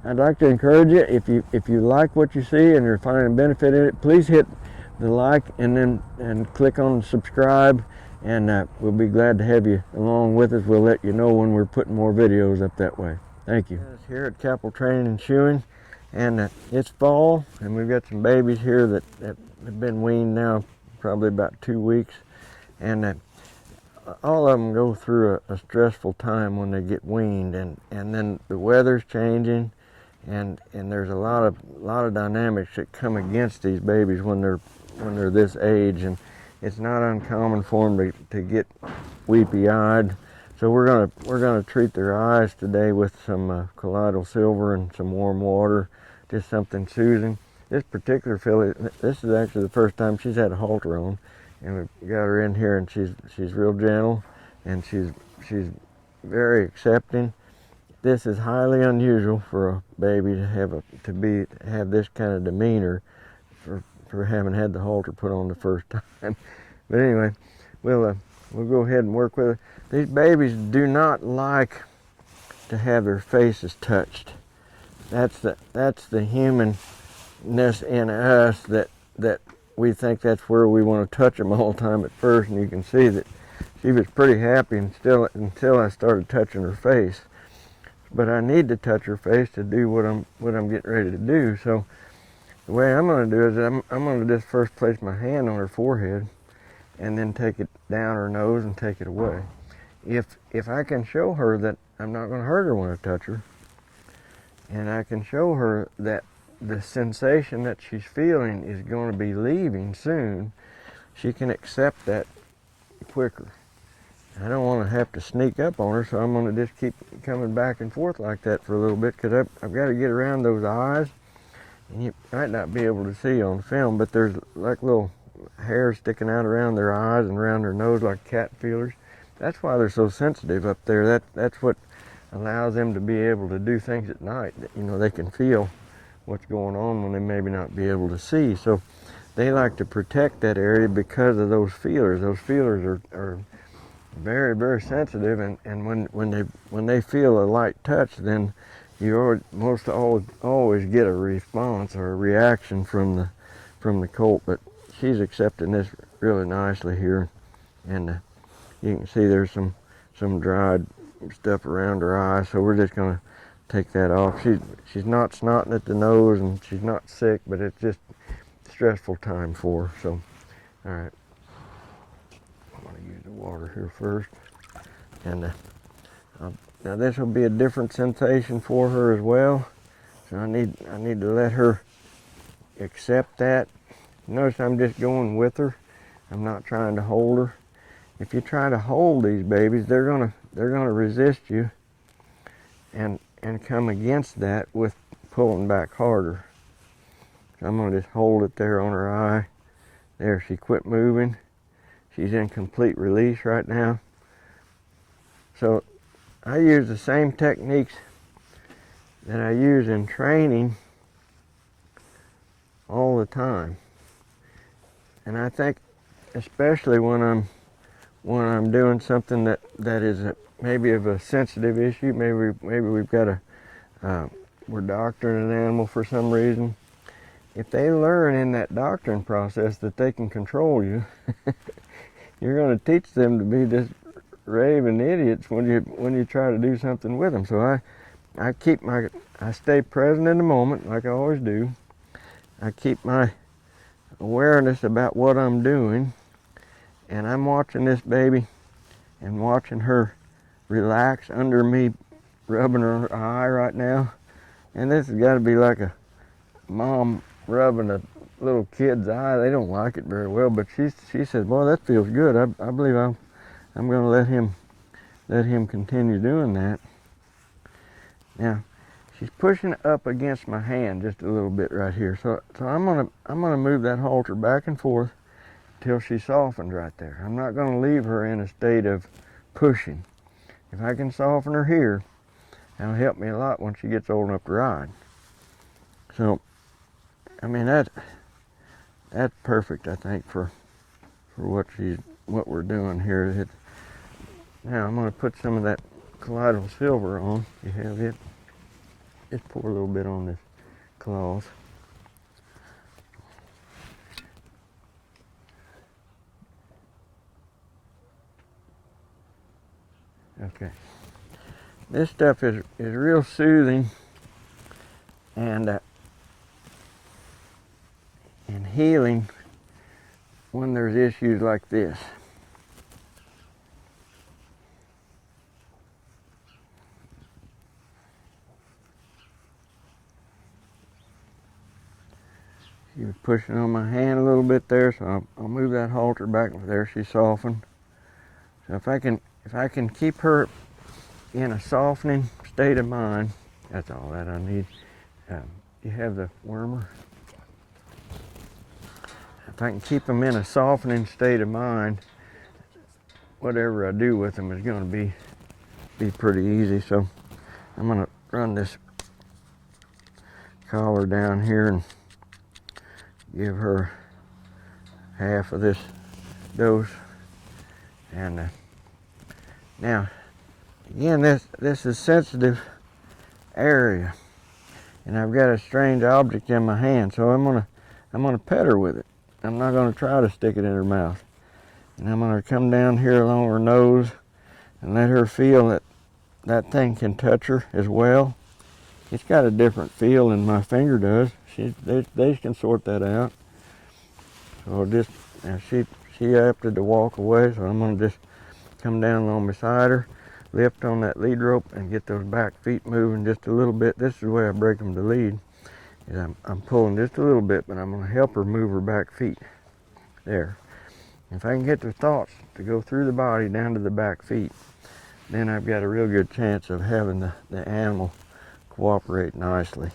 I'd like to encourage you, if you like what you see and you're finding benefit in it, please hit the like and click on subscribe, and we'll be glad to have you along with us. We'll let you know when we're putting more videos up that way. Thank you. Here at Cattle Training and Shoeing, and it's fall, and we've got some babies here that have been weaned now probably about 2 weeks, and all of them go through a stressful time when they get weaned, and then the weather's changing, and there's a lot of dynamics that come against these babies when they're this age, and it's not uncommon for them to get weepy-eyed. So we're gonna treat their eyes today with some colloidal silver and some warm water, just something soothing. This particular filly, this is actually the first time she's had a halter on, and we got her in here, and she's real gentle, and she's very accepting. This is highly unusual for a baby to have this kind of demeanor for having had the halter put on the first time. But anyway, we'll go ahead and work with her. These babies do not like to have their faces touched. That's the humanness in us that we think that's where we want to touch them all the time at first, and you can see that she was pretty happy until I started touching her face. But I need to touch her face to do what I'm getting ready to do. So the way I'm going to do is I'm going to just first place my hand on her forehead, and then take it down her nose and take it away. If I can show her that I'm not going to hurt her when I touch her, and I can show her that the sensation that she's feeling is going to be leaving soon, she can accept that quicker. I don't want to have to sneak up on her, so I'm going to just keep coming back and forth like that for a little bit, because I've got to get around those eyes. And you might not be able to see on film, but there's like little hairs sticking out around their eyes and around their nose like cat feelers. That's why they're so sensitive up there. That's what allows them to be able to do things at night. You know, they can feel what's going on when they maybe not be able to see. So they like to protect that area because of those feelers. Those feelers are very, very sensitive, and when they feel a light touch, then you most always get a response or a reaction from the colt. But she's accepting this really nicely here, and you can see there's some dried stuff around her eye, so we're just going to take that off. She's not snotting at the nose, and she's not sick, but it's just a stressful time for her. So, all right, I'm going to use the water here first, and now this will be a different sensation for her as well. So I need to let her accept that. Notice I'm just going with her. I'm not trying to hold her. If you try to hold these babies, they're gonna resist you and come against that with pulling back harder. So I'm gonna just hold it there on her eye. There, she quit moving. She's in complete release right now. So I use the same techniques that I use in training all the time. And I think especially when I'm doing something that is maybe of a sensitive issue, maybe we've got we're doctoring an animal for some reason. If they learn in that doctoring process that they can control you, you're going to teach them to be just raving idiots when you try to do something with them. So I stay present in the moment like I always do. I keep my awareness about what I'm doing, and I'm watching this baby and watching her relax under me, rubbing her eye right now. And this has got to be like a mom rubbing a little kid's eye. They don't like it very well, but she says, "Boy, that feels good. I believe I'm going to let him continue doing that." Now, she's pushing up against my hand just a little bit right here. So I'm gonna move that halter back and forth till she softens right there. I'm not going to leave her in a state of pushing. If I can soften her here, that'll help me a lot when she gets old enough to ride. So, I mean, that's perfect, I think, for what we're doing here. Now I'm going to put some of that colloidal silver on. You have it. Just pour a little bit on this cloth. Okay. This stuff is real soothing and healing when there's issues like this. She was pushing on my hand a little bit there, so I'll move that halter back. There she softened. So if I can keep her in a softening state of mind, that's all that I need. You have the wormer. If I can keep them in a softening state of mind, whatever I do with them is going to be pretty easy. So I'm going to run this collar down here and give her half of this dose. And now, again, this is sensitive area, and I've got a strange object in my hand, so I'm gonna pet her with it. I'm not gonna try to stick it in her mouth, and I'm gonna come down here along her nose and let her feel that that thing can touch her as well. It's got a different feel than my finger does. They can sort that out. So she opted to walk away, so I'm gonna just come down along beside her, lift on that lead rope, and get those back feet moving just a little bit. This is the way I break them to lead. Is I'm pulling just a little bit, but I'm gonna help her move her back feet. There. If I can get the thoughts to go through the body down to the back feet, then I've got a real good chance of having the animal cooperate nicely.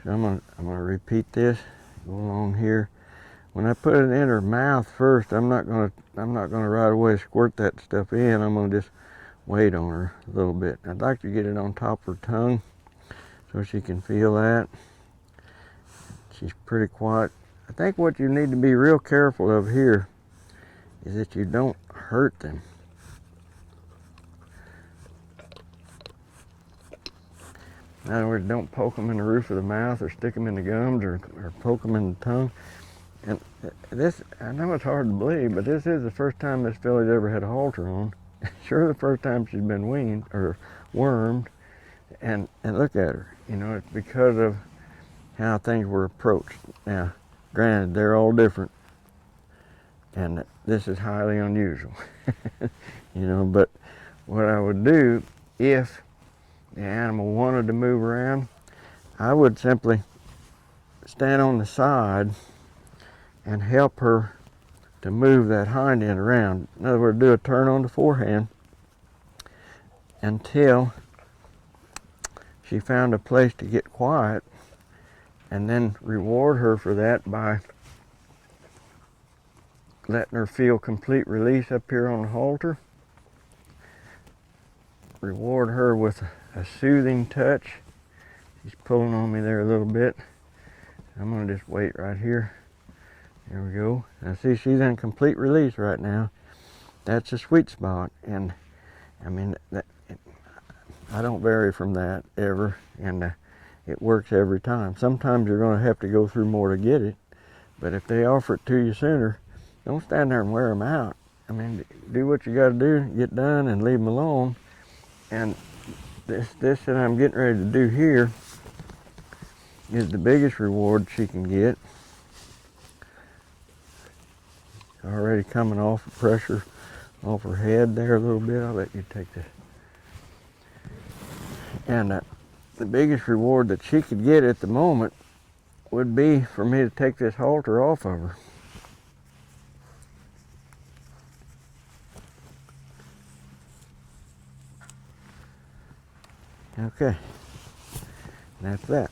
So I'm gonna repeat this, go along here. When I put it in her mouth first, I'm not gonna right away squirt that stuff in. I'm gonna just wait on her a little bit. I'd like to get it on top of her tongue so she can feel that. She's pretty quiet. I think what you need to be real careful of here is that you don't hurt them. In other words, don't poke them in the roof of the mouth or stick them in the gums or poke them in the tongue. And this, I know it's hard to believe, but this is the first time this filly's ever had a halter on. Sure, the first time she's been weaned or wormed. And look at her. You know, it's because of how things were approached. Now, granted, they're all different, and this is highly unusual. You know, but what I would do if the animal wanted to move around, I would simply stand on the side and help her to move that hind end around. In other words, do a turn on the forehand until she found a place to get quiet, and then reward her for that by letting her feel complete release up here on the halter. Reward her with a soothing touch. She's pulling on me there a little bit. I'm going to just wait right here. There we go. Now see, she's in complete release right now. That's a sweet spot, and I mean, I don't vary from that ever, and it works every time. Sometimes you're going to have to go through more to get it, but if they offer it to you sooner, don't stand there and wear them out. I mean, do what you got to do, get done, and leave them alone. And this that I'm getting ready to do here is the biggest reward she can get. Already coming off the pressure off her head there a little bit. I'll let you take this. And the biggest reward that she could get at the moment would be for me to take this halter off of her. Okay, that's that.